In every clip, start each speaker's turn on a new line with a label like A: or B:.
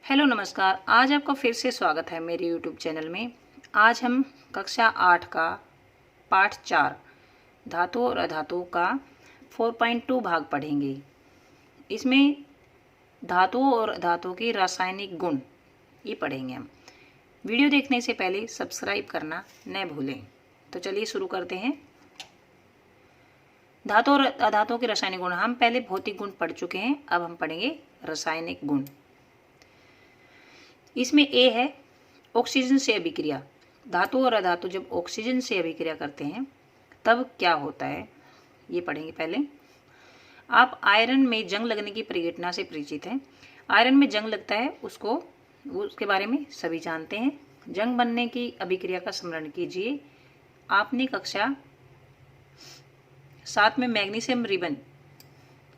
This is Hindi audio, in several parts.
A: हेलो नमस्कार। आज आपका फिर से स्वागत है मेरे YouTube चैनल में। आज हम कक्षा 8 का पाठ 4 धातु और अधातु का 4.2 भाग पढ़ेंगे। इसमें धातुओं और अधातुओं की रासायनिक गुण ये पढ़ेंगे हम। वीडियो देखने से पहले सब्सक्राइब करना न भूलें। तो चलिए शुरू करते हैं। धातु और अधातुओं के रासायनिक गुण। हम पहले भौतिक गुण पढ़ चुके हैं, अब हम पढ़ेंगे रासायनिक गुण। इसमें ए है ऑक्सीजन से अभिक्रिया। धातु और अधातु जब ऑक्सीजन से अभिक्रिया करते हैं तब क्या होता है ये पढ़ेंगे। पहले आप आयरन में जंग लगने की परिघटना से परिचित हैं। आयरन में जंग लगता है उसके बारे में सभी जानते हैं। जंग बनने की अभिक्रिया का स्मरण कीजिए। आपने कक्षा 7 में मैग्नीशियम रिबन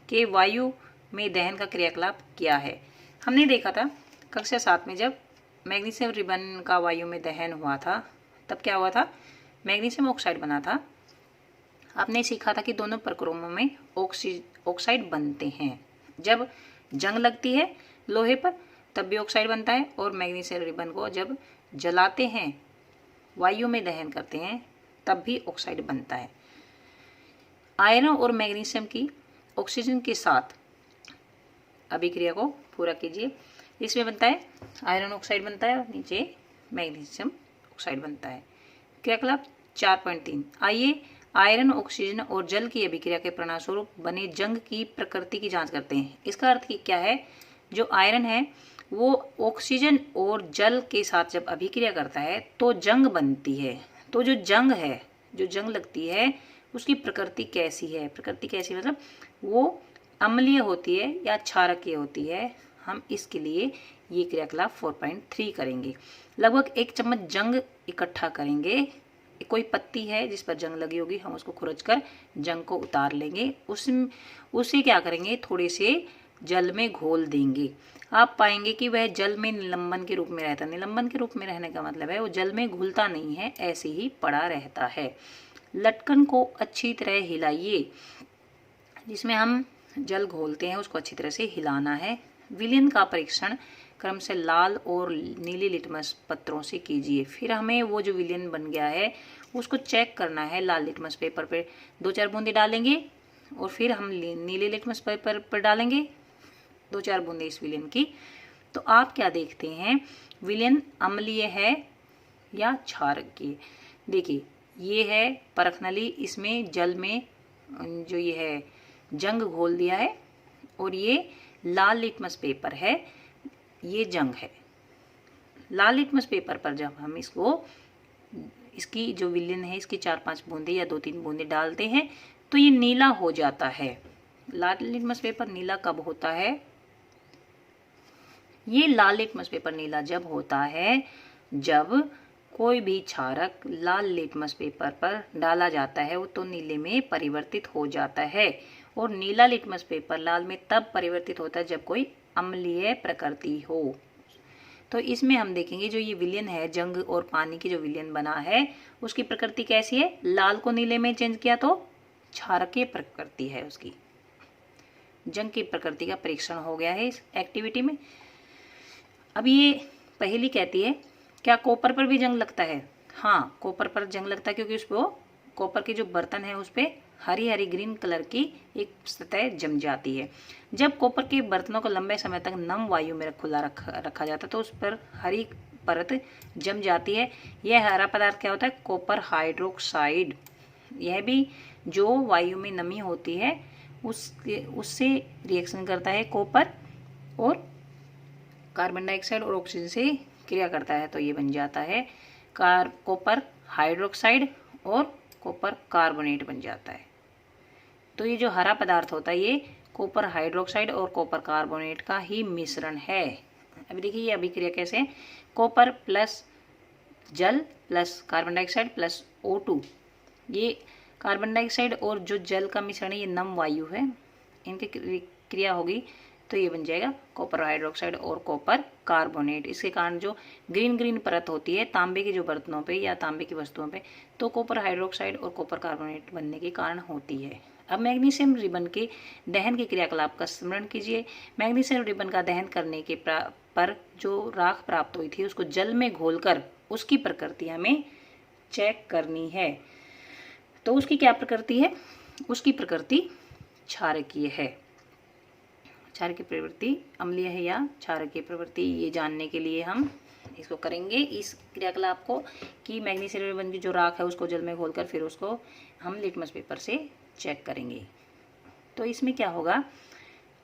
A: के वायु में दहन का क्रियाकलाप किया है। हमने देखा था कक्षा 7 में जब मैग्नीशियम रिबन का वायु में दहन हुआ था तब क्या हुआ था, मैग्नीशियम ऑक्साइड बना था। आपने सीखा था कि दोनों प्रक्रियाओं में ऑक्साइड बनते हैं। जब जंग लगती है लोहे पर तब भी ऑक्साइड बनता है, और मैग्नीशियम रिबन को जब जलाते हैं, वायु में दहन करते हैं, तब भी ऑक्साइड बनता है। आयरन और मैग्नीशियम की ऑक्सीजन के साथ अभिक्रिया को पूरा कीजिए। इसमें बनता है आयरन ऑक्साइड बनता है और नीचे मैग्नीशियम ऑक्साइड बनता है। क्रियाकलाप 4.3। आइए आयरन, ऑक्सीजन और जल की अभिक्रिया के परिणामस्वरूप बने जंग की प्रकृति की जांच करते हैं। इसका अर्थ क्या है, जो आयरन है वो ऑक्सीजन और जल के साथ जब अभिक्रिया करता है तो जंग बनती है। तो जो जंग है, जो जंग लगती है, उसकी प्रकृति कैसी है। प्रकृति कैसी मतलब वो अम्लीय होती है या क्षारकीय होती है। हम इसके लिए ये क्रियाकलाप 4.3 करेंगे। लगभग 1 चम्मच जंग इकट्ठा करेंगे। कोई पत्ती है जिस पर जंग लगी होगी, हम उसको खुरच कर जंग को उतार लेंगे। उसे क्या करेंगे, थोड़े से जल में घोल देंगे। आप पाएंगे कि वह जल में निलंबन के रूप में रहता है। निलंबन के रूप में रहने का मतलब है वो जल में घुलता नहीं है, ऐसे ही पड़ा रहता है। लटकन को अच्छी तरह हिलाइए। जिसमें हम जल घोलते हैं उसको अच्छी तरह से हिलाना है। विलयन का परीक्षण क्रम से लाल और नीले लिटमस पत्रों से कीजिए। फिर हमें वो जो विलयन बन गया है उसको चेक करना है। लाल लिटमस पेपर पे 2-4 बूंदे डालेंगे और फिर हम नीले लिटमस पेपर पर डालेंगे 2-4 बूंदे इस विलयन की। तो आप क्या देखते हैं, विलयन अम्लीय है या क्षारकीय। देखिए ये है परख नली, इसमें जल में जो ये है जंग घोल दिया है, और ये लाल लिटमस पेपर है, ये जंग है। लाल लिटमस पेपर पर जब हम इसकी जो विलयन है इसकी 4-5 बूंदे या 2-3 बूंदे डालते हैं तो ये नीला हो जाता है। लाल लिटमस पेपर नीला कब होता है, ये लाल लिटमस पेपर नीला जब होता है जब कोई भी क्षारक लाल लिटमस पेपर पर डाला जाता है वो तो नीले में परिवर्तित हो जाता है। और नीला लिटमस पेपर लाल में तब परिवर्तित होता है जब कोई अम्लीय प्रकृति हो। तो इसमें हम देखेंगे जो ये विलयन है, जंग और पानी की जो विलयन बना है उसकी प्रकृति कैसी है। लाल को नीले में चेंज किया तो क्षारकीय प्रकृति है उसकी। जंग की प्रकृति का परीक्षण हो गया है इस एक्टिविटी में। अब ये पहेली कहती है, क्या कॉपर पर भी जंग लगता है। हाँ, कॉपर पर जंग लगता है क्योंकि उस पर कॉपर के जो बर्तन है उस पर हरी हरी ग्रीन कलर की एक सतह जम जाती है। जब कॉपर के बर्तनों को लंबे समय तक नम वायु में खुला रखा जाता है तो उस पर हरी परत जम जाती है। यह हरा पदार्थ क्या होता है, कॉपर हाइड्रोक्साइड। यह भी जो वायु में नमी होती है उससे रिएक्शन करता है कॉपर, और कार्बन डाइऑक्साइड और ऑक्सीजन से क्रिया करता है तो ये बन जाता है कॉपर हाइड्रोक्साइड और कॉपर कार्बोनेट बन जाता है। तो ये जो हरा पदार्थ होता है ये कॉपर हाइड्रोक्साइड और कॉपर कार्बोनेट का ही मिश्रण है। अभी देखिए ये अभिक्रिया कैसे है, कॉपर प्लस जल plus carbon dioxide plus O2। ये कार्बन डाइऑक्साइड और जो जल का मिश्रण है ये नम वायु है, इनकी क्रिया होगी तो ये बन जाएगा कॉपर हाइड्रोक्साइड और कॉपर कार्बोनेट। इसके कारण जो ग्रीन ग्रीन परत होती है तांबे के जो बर्तनों पे या तांबे की वस्तुओं पे, तो कॉपर हाइड्रोक्साइड और कॉपर कार्बोनेट बनने के कारण होती है। अब मैग्नीशियम रिबन के दहन के क्रियाकलाप का स्मरण कीजिए। मैग्नीशियम रिबन का दहन करने के पर जो राख प्राप्त हुई थी उसको जल में घोलकर उसकी प्रकृति हमें चेक करनी है। तो उसकी क्या प्रकृति है? उसकी प्रकृति क्षारकीय है। क्षारकीय प्रवृत्ति अम्लीय है या क्षारकीय प्रवृत्ति, ये जानने के लिए हम इसको करेंगे, इस क्रियाकलाप को, कि मैग्नीशियम रिबन की जो राख है उसको जल में घोलकर फिर उसको हम लिटमस पेपर से चेक करेंगे। तो इसमें क्या होगा,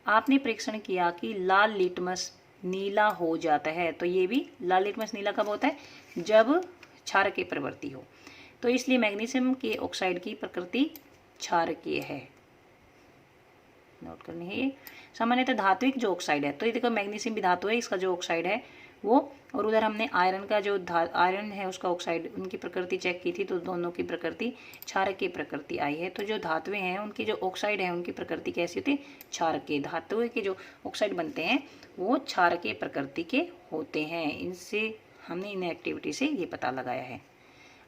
A: आपने परीक्षण किया कि लाल लिटमस नीला हो जाता है, तो ये भी लाल लिटमस नीला कब होता है? जब क्षारकीय प्रवृत्ति हो। तो इसलिए मैग्नीशियम के ऑक्साइड की प्रकृति क्षारकीय है, नोट करनी है ये। सामान्यतः धात्विक जो ऑक्साइड है, तो ये देखो मैग्नीशियम भी धातु है, इसका जो ऑक्साइड है वो, और उधर हमने आयरन का जो आयरन है उसका ऑक्साइड, उनकी प्रकृति चेक की थी, तो दोनों की प्रकृति क्षारकीय प्रकृति आई है। तो जो धातुएं हैं उनकी जो ऑक्साइड है उनकी प्रकृति कैसी होती है? क्षारकीय। धातुएं के जो ऑक्साइड बनते हैं वो क्षारकीय प्रकृति के होते हैं। इनसे हमने इन एक्टिविटी से ये पता लगाया है।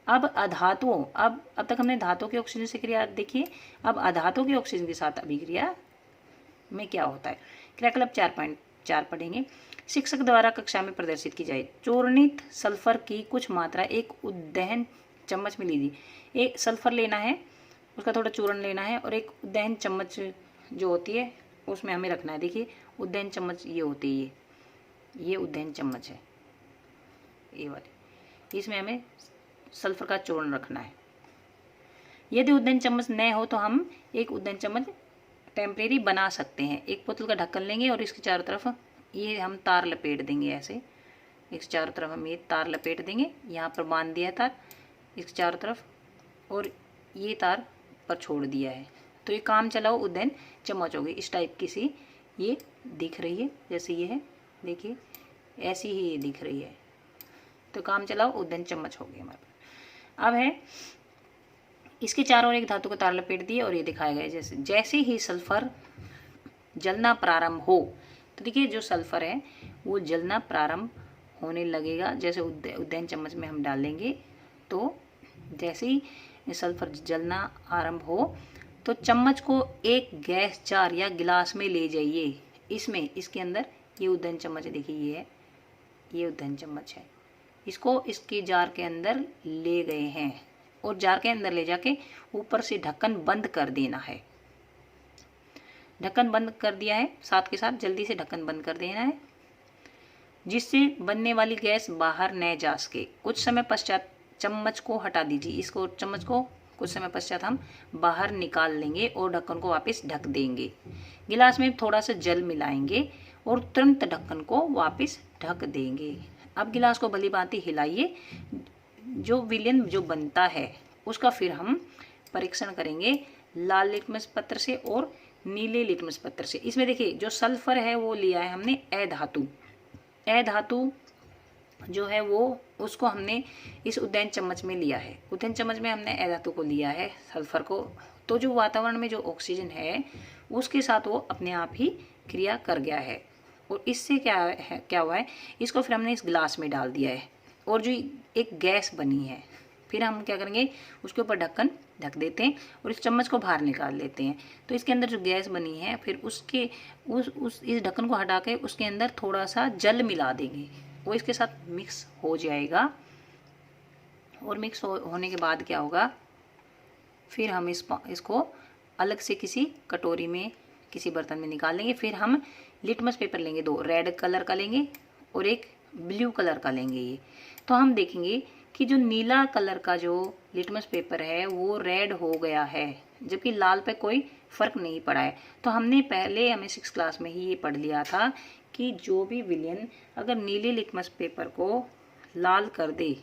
A: अब अधातुओं, अब तक हमने धातु के ऑक्सीजन से क्रिया देखिए, अब अधातु के ऑक्सीजन के साथ अभिक्रिया में क्या होता है? क्रियाकलाप 4.4 पढ़ेंगे। शिक्षक द्वारा कक्षा में प्रदर्शित की जाए। चूर्णित सल्फर की कुछ मात्रा एक उद्दहन चम्मच में लीजिए। एक सल्फर लेना है, उसका थोड़ा चूर्ण लेना है, और एक उद्दहन चम्मच जो होती है उसमें हमें रखना है। देखिए उद्दहन चम्मच ये होती है, ये उद्दहन चम्मच है, ये वाली, इसमें हमें सल्फर का चूर्ण रखना है। यदि उद्दहन चम्मच न हो तो हम एक उद्दहन चम्मच टेम्परेरी बना सकते हैं। एक बोतल का ढक्कन लेंगे और इसके चारों तरफ ये हम तार लपेट देंगे, ऐसे इसके चारों तरफ हम ये तार लपेट देंगे। यहाँ पर बांध दिया तार इसके चारों तरफ, और ये तार पर छोड़ दिया है, तो ये काम चलाओ उद्दहन चम्मच होगी। इस टाइप की सी ये दिख रही है, जैसे ये है, देखिए ऐसी ही ये दिख रही है, तो काम चलाओ उद्दहन चम्मच हो गई हमारे पास। अब है इसके चारों ओर एक धातु का तार लपेट दिए और ये दिखाया गया जैसे ही सल्फर जलना प्रारंभ हो, तो देखिए जो सल्फर है वो जलना प्रारंभ होने लगेगा। जैसे उद्दहन चम्मच में हम डालेंगे, तो जैसे ही सल्फर जलना आरंभ हो तो चम्मच को एक गैस जार या गिलास में ले जाइए। इसमें इसके अंदर ये उद्दहन चम्मच है, देखिए ये है, ये उद्दहन चम्मच है, इसको इसके जार के अंदर ले गए हैं, और जार के अंदर ले जाके ऊपर से ढक्कन बंद कर देना है। ढक्कन बंद कर दिया है, साथ के साथ जल्दी से ढक्कन बंद कर देना है, जिससे बनने वाली गैस बाहर न जा सके। कुछ समय पश्चात चम्मच को हटा दीजिए। इसको चम्मच को कुछ समय पश्चात हम बाहर निकाल लेंगे और ढक्कन को वापस ढक देंगे। गिलास में थोड़ा सा जल मिलाएंगे और तुरंत ढक्कन को वापस ढक देंगे। अब गिलास को भली भांति हिलाइए। जो विलयन जो बनता है उसका फिर हम परीक्षण करेंगे लाल लिटमस पत्र से और नीले लिटमस पत्र से। इसमें देखिए जो सल्फर है वो लिया है हमने अधातु। अधातु जो है वो उसको हमने इस उद्दहन चम्मच में लिया है। उद्दहन चम्मच में हमने अधातु को लिया है, सल्फर को। तो जो वातावरण में जो ऑक्सीजन है उसके साथ वो अपने आप ही क्रिया कर गया है, और इससे क्या हुआ है, इसको फिर हमने इस गिलास में डाल दिया है और जो एक गैस बनी है, फिर हम क्या करेंगे, उसके ऊपर ढक्कन ढक देते हैं और इस चम्मच को बाहर निकाल लेते हैं। तो इसके अंदर जो गैस बनी है फिर उसके इस ढक्कन को हटा के उसके अंदर थोड़ा सा जल मिला देंगे, वो इसके साथ मिक्स हो जाएगा। और मिक्स होने के बाद क्या होगा, फिर हम इसको अलग से किसी कटोरी में, किसी बर्तन में निकाल लेंगे। फिर हम लिटमस पेपर लेंगे, 2 रेड कलर का लेंगे और एक ब्लू कलर का लेंगे। ये तो हम देखेंगे कि जो नीला कलर का जो लिटमस पेपर है वो रेड हो गया है, जबकि लाल पे कोई फर्क नहीं पड़ा है। तो हमने पहले हमें 6th क्लास में ही ये पढ़ लिया था कि जो भी विलयन अगर नीले लिटमस पेपर को लाल कर दे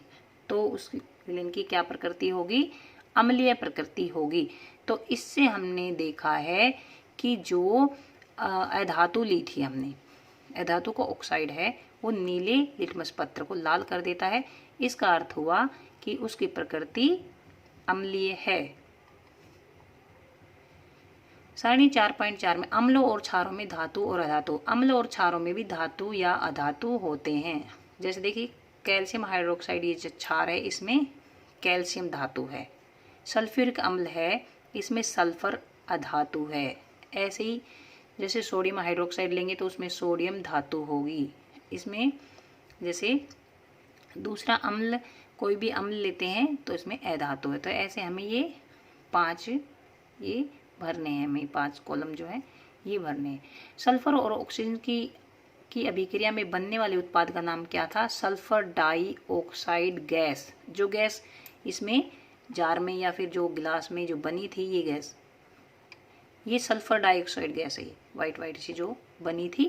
A: तो उस विलयन की क्या प्रकृति होगी, अम्लीय प्रकृति होगी। तो इससे हमने देखा है कि जो अधातु ली थी हमने, अधातु को ऑक्साइड है वो नीले लिटमस पत्र को लाल कर देता है। इसका अर्थ हुआ कि उसकी प्रकृति अम्लीय है। सारणी 4.4 में अम्लों और क्षारों में धातु और अधातु। अम्ल और क्षारों में भी धातु या अधातु होते हैं। जैसे देखिए कैल्शियम हाइड्रोक्साइड, ये जो क्षार है इसमें कैल्शियम धातु है। सल्फ्यूरिक अम्ल है, इसमें सल्फर अधातु है। ऐसे ही जैसे सोडियम हाइड्रोक्साइड लेंगे तो उसमें सोडियम धातु होगी। इसमें जैसे दूसरा अम्ल, कोई भी अम्ल लेते हैं तो इसमें अधातु है। तो ऐसे हमें ये 5 ये भरने हैं, हमें 5 कॉलम जो है ये भरने हैं। सल्फर और ऑक्सीजन की अभिक्रिया में बनने वाले उत्पाद का नाम क्या था? Sulphur dioxide gas. जो गैस इसमें जार में या फिर जो गिलास में जो बनी थी ये गैस, ये सल्फर डाइऑक्साइड गैस है। वाइट सी जो बनी थी,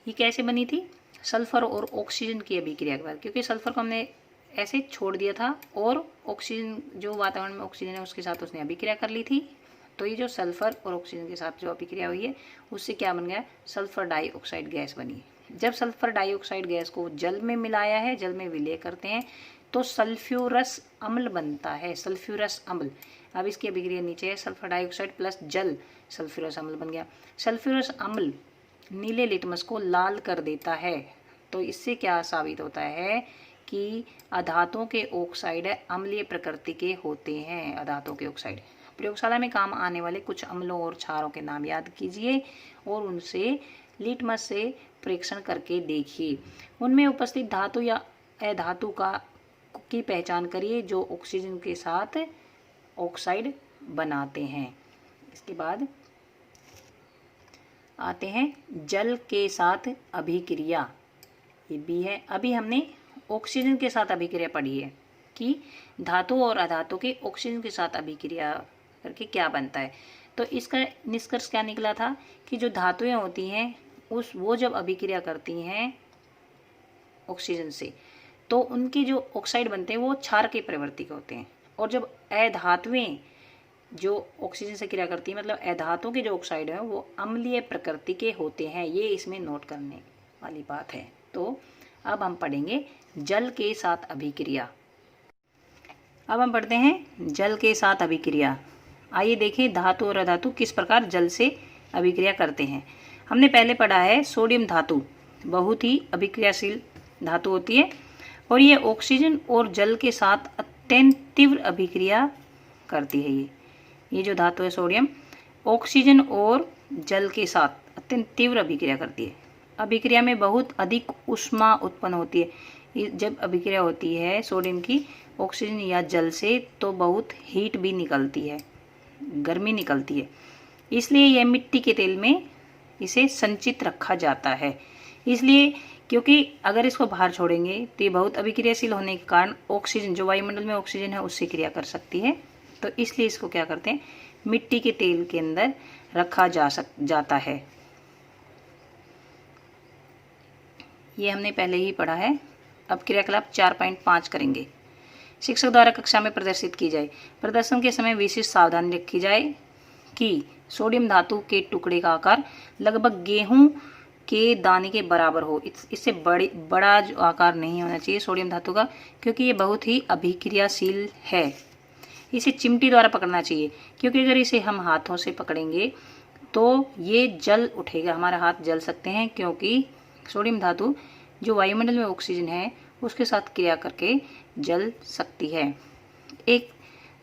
A: ये कैसे बनी थी? सल्फर और ऑक्सीजन की अभिक्रिया के बाद, क्योंकि सल्फर को हमने ऐसे छोड़ दिया था और ऑक्सीजन जो वातावरण में ऑक्सीजन है उसके साथ उसने अभिक्रिया कर ली थी। तो ये जो सल्फर और ऑक्सीजन के साथ जो अभिक्रिया हुई है उससे क्या बन गया? सल्फर डाइऑक्साइड गैस बनी। जब सल्फर डाइऑक्साइड गैस को जल में मिलाया है, जल में विलय करते हैं तो सल्फ्यूरस अम्ल बनता है। सल्फ्यूरस अम्ल, अब इसकी अभिक्रिया नीचे है, सल्फर डाइऑक्साइड प्लस जल, सल्फ्यूरस अम्ल बन गया। सल्फ्यूरस अम्ल नीले लिटमस को लाल कर देता है। तो इससे क्या साबित होता है कि अधातुओं के ऑक्साइड अम्लीय प्रकृति के होते हैं। अधातुओं के ऑक्साइड। प्रयोगशाला में काम आने वाले कुछ अम्लों और क्षारों के नाम याद कीजिए और उनसे लिटमस से परीक्षण करके देखिए। उनमें उपस्थित धातु या अधातु की पहचान करिए जो ऑक्सीजन के साथ ऑक्साइड बनाते हैं। इसके बाद आते हैं जल के साथ अभिक्रिया, ये बी है। अभी हमने ऑक्सीजन के साथ अभिक्रिया पढ़ी है कि धातु और अधातु के ऑक्सीजन के साथ अभिक्रिया करके क्या बनता है। तो इसका निष्कर्ष क्या निकला था कि जो धातुएं होती हैं वो जब अभिक्रिया करती हैं ऑक्सीजन से तो उनके जो ऑक्साइड बनते हैं वो क्षार के प्रवृत्ति के होते हैं। और जब अधातुएं जो ऑक्सीजन से क्रिया करती है, मतलब अधातुओं के जो ऑक्साइड है वो अम्लीय प्रकृति के होते हैं। ये इसमें नोट करने वाली बात है। तो अब हम पढ़ेंगे जल के साथ अभिक्रिया। अब हम पढ़ते हैं जल के साथ अभिक्रिया। आइए देखें धातु और अधातु किस प्रकार जल से अभिक्रिया करते हैं। हमने पहले पढ़ा है सोडियम धातु बहुत ही अभिक्रियाशील धातु होती है और ये ऑक्सीजन और जल के साथ अत्यंत तीव्र अभिक्रिया करती है। ये जो धातु है सोडियम ऑक्सीजन और जल के साथ अत्यंत तीव्र अभिक्रिया करती है। अभिक्रिया में बहुत अधिक ऊष्मा उत्पन्न होती है। जब अभिक्रिया होती है सोडियम की ऑक्सीजन या जल से तो बहुत हीट भी निकलती है, गर्मी निकलती है। इसलिए यह मिट्टी के तेल में इसे संचित रखा जाता है। इसलिए क्योंकि अगर इसको बाहर छोड़ेंगे तो ये बहुत अभिक्रियाशील होने के कारण ऑक्सीजन जो वायुमंडल में ऑक्सीजन है उससे क्रिया कर सकती है। तो इसलिए इसको क्या करते हैं, मिट्टी के तेल के अंदर रखा जाता है। ये हमने पहले ही पढ़ा है। अब क्रियाकलाप 4.5 करेंगे। शिक्षक द्वारा कक्षा में प्रदर्शित की जाए। प्रदर्शन के समय विशेष सावधानी रखी जाए कि सोडियम धातु के टुकड़े का आकार लगभग गेहूं के दाने के बराबर हो। इससे बड़ा जो आकार नहीं होना चाहिए सोडियम धातु का, क्योंकि ये बहुत ही अभिक्रियाशील है। इसे चिमटी द्वारा पकड़ना चाहिए, क्योंकि अगर इसे हम हाथों से पकड़ेंगे तो ये जल उठेगा, हमारा हाथ जल सकते हैं, क्योंकि सोडियम धातु जो वायुमंडल में ऑक्सीजन है उसके साथ क्रिया करके जल सकती है। एक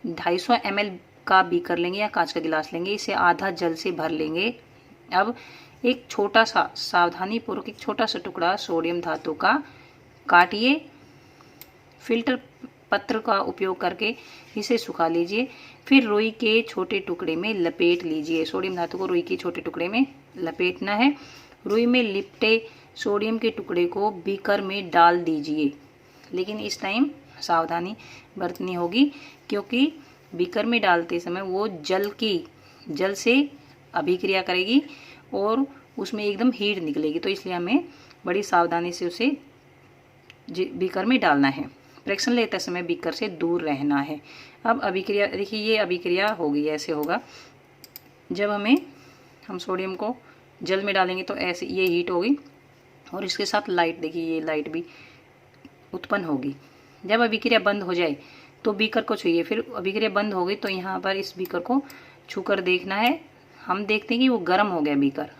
A: 250 ml का बीकर लेंगे या कांच का गिलास लेंगे, इसे आधा जल से भर लेंगे। अब एक छोटा सा सावधानी पूर्वक एक छोटा सा टुकड़ा सोडियम धातु का काटिए। फिल्टर पत्र का उपयोग करके इसे सुखा लीजिए। फिर रुई के छोटे टुकड़े में लपेट लीजिए। सोडियम धातु को रुई के छोटे टुकड़े में लपेटना है। रुई में लिपटे सोडियम के टुकड़े को बीकर में डाल दीजिए, लेकिन इस टाइम सावधानी बरतनी होगी, क्योंकि बीकर में डालते समय वो जल से अभिक्रिया करेगी और उसमें एकदम हीट निकलेगी। तो इसलिए हमें बड़ी सावधानी से उसे बीकर में डालना है। परीक्षण लेते समय बीकर से दूर रहना है। अब अभिक्रिया देखिए, ये अभिक्रिया होगी, ऐसे होगा। जब हम सोडियम को जल में डालेंगे तो ऐसे ये हीट होगी और इसके साथ लाइट, देखिए ये लाइट भी उत्पन्न होगी। जब अभिक्रिया बंद हो जाए तो बीकर को छूइए। फिर अभिक्रिया बंद हो गई तो यहाँ पर इस बीकर को छूकर देखना है। हम देखते हैं कि वो गर्म हो गया बीकर।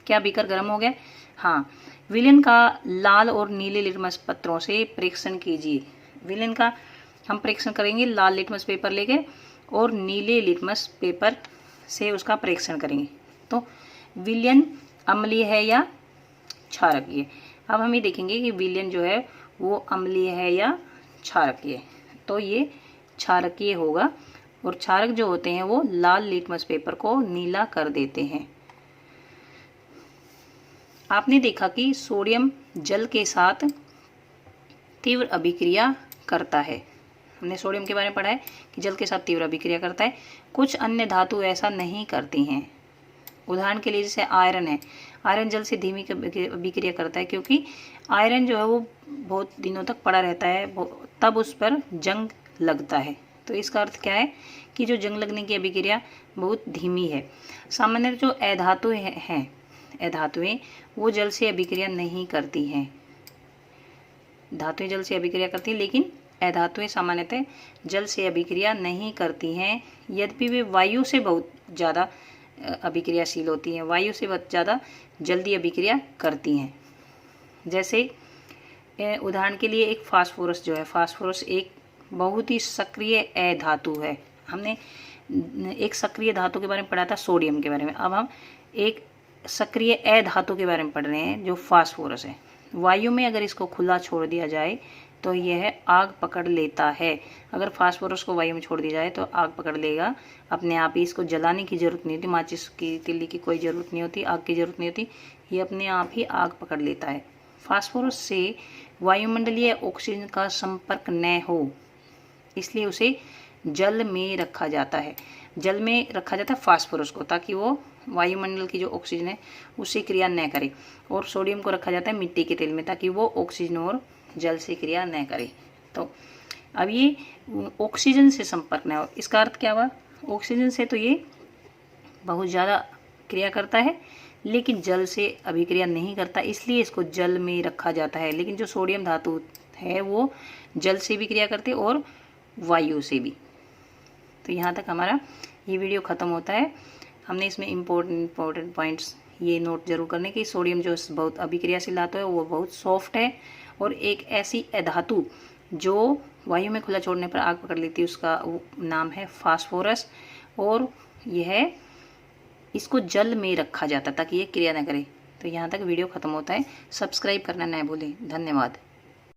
A: क्या बीकर गर्म हो गया? हाँ। विलेन का लाल और नीले लिटमस पत्रों से परीक्षण कीजिए। विलेन का हम परीक्षण करेंगे लाल लिटमस पेपर लेके और नीले लिटमस पेपर से उसका परीक्षण करेंगे। तो विलयन अम्लीय है या क्षारकीय। अब हम ये देखेंगे कि विलयन जो है वो अम्लीय है या क्षारकीय। तो ये क्षारकीय होगा और क्षारक जो होते हैं वो लाल लिटमस पेपर को नीला कर देते हैं। आपने देखा कि सोडियम जल के साथ तीव्र अभिक्रिया करता है। हमने सोडियम के बारे में पढ़ा है कि जल के साथ तीव्र अभिक्रिया करता है। कुछ अन्य धातु ऐसा नहीं करती हैं। उदाहरण के लिए जैसे आयरन है, आयरन जल से धीमी अभिक्रिया करता है क्योंकि आयरन जो है वो बहुत दिनों तक पड़ा रहता है, तब उस पर जंग लगता है। तो इसका अर्थ क्या है कि जो जंग लगने की अभिक्रिया बहुत धीमी है। सामान्य जो अधातुएं हैं, अधातुएं वो जल से अभिक्रिया नहीं करती हैं। धातुएं जल से अभिक्रिया करती हैं लेकिन अधातुएं सामान्यतः जल से अभिक्रिया नहीं करती हैं, यद्यपि वे वायु से बहुत ज़्यादा अभिक्रियाशील होती हैं, वायु से बहुत ज़्यादा जल्दी अभिक्रिया करती हैं। जैसे उदाहरण के लिए एक फास्फोरस जो है, फास्फोरस एक बहुत ही सक्रिय अधातु है। हमने एक सक्रिय धातु के बारे में पढ़ा था सोडियम के बारे में, अब हम एक सक्रिय अधातु के बारे में पढ़ रहे हैं जो फास्फोरस है। वायु में अगर इसको खुला छोड़ दिया जाए तो यह आग पकड़ लेता है। अगर फास्फोरस को वायु में छोड़ दिया जाए तो आग पकड़ लेगा अपने आप ही। इसको जलाने की जरूरत नहीं होती, माचिस की तिल्ली की कोई ज़रूरत नहीं होती, आग की ज़रूरत नहीं होती, ये अपने आप ही आग पकड़ लेता है। फास्फोरस से वायुमंडलीय ऑक्सीजन का संपर्क न हो इसलिए उसे जल में रखा जाता है। जल में रखा जाता है फास्फोरस को, ताकि वो वायुमंडल की जो ऑक्सीजन है उससे क्रिया न करे। और सोडियम को रखा जाता है मिट्टी के तेल में, ताकि वो ऑक्सीजन और जल से क्रिया न करे। तो अब ये ऑक्सीजन से संपर्क न हो, इसका अर्थ क्या हुआ? ऑक्सीजन से तो ये बहुत ज़्यादा क्रिया करता है लेकिन जल से अभिक्रिया नहीं करता, इसलिए इसको जल में रखा जाता है। लेकिन जो सोडियम धातु है वो जल से भी क्रिया करते और वायु से भी। तो यहाँ तक हमारा ये वीडियो ख़त्म होता है। हमने इसमें इम्पोर्टेंट पॉइंट्स ये नोट जरूर करने की सोडियम जो बहुत अभिक्रियाशील धातु है वो बहुत सॉफ्ट है और एक ऐसी अधातु जो वायु में खुला छोड़ने पर आग पकड़ लेती है, उसका नाम है फास्फोरस। और यह इसको जल में रखा जाता ताकि ये क्रिया न करे। तो यहाँ तक वीडियो ख़त्म होता है। सब्सक्राइब करना न भूलें। धन्यवाद।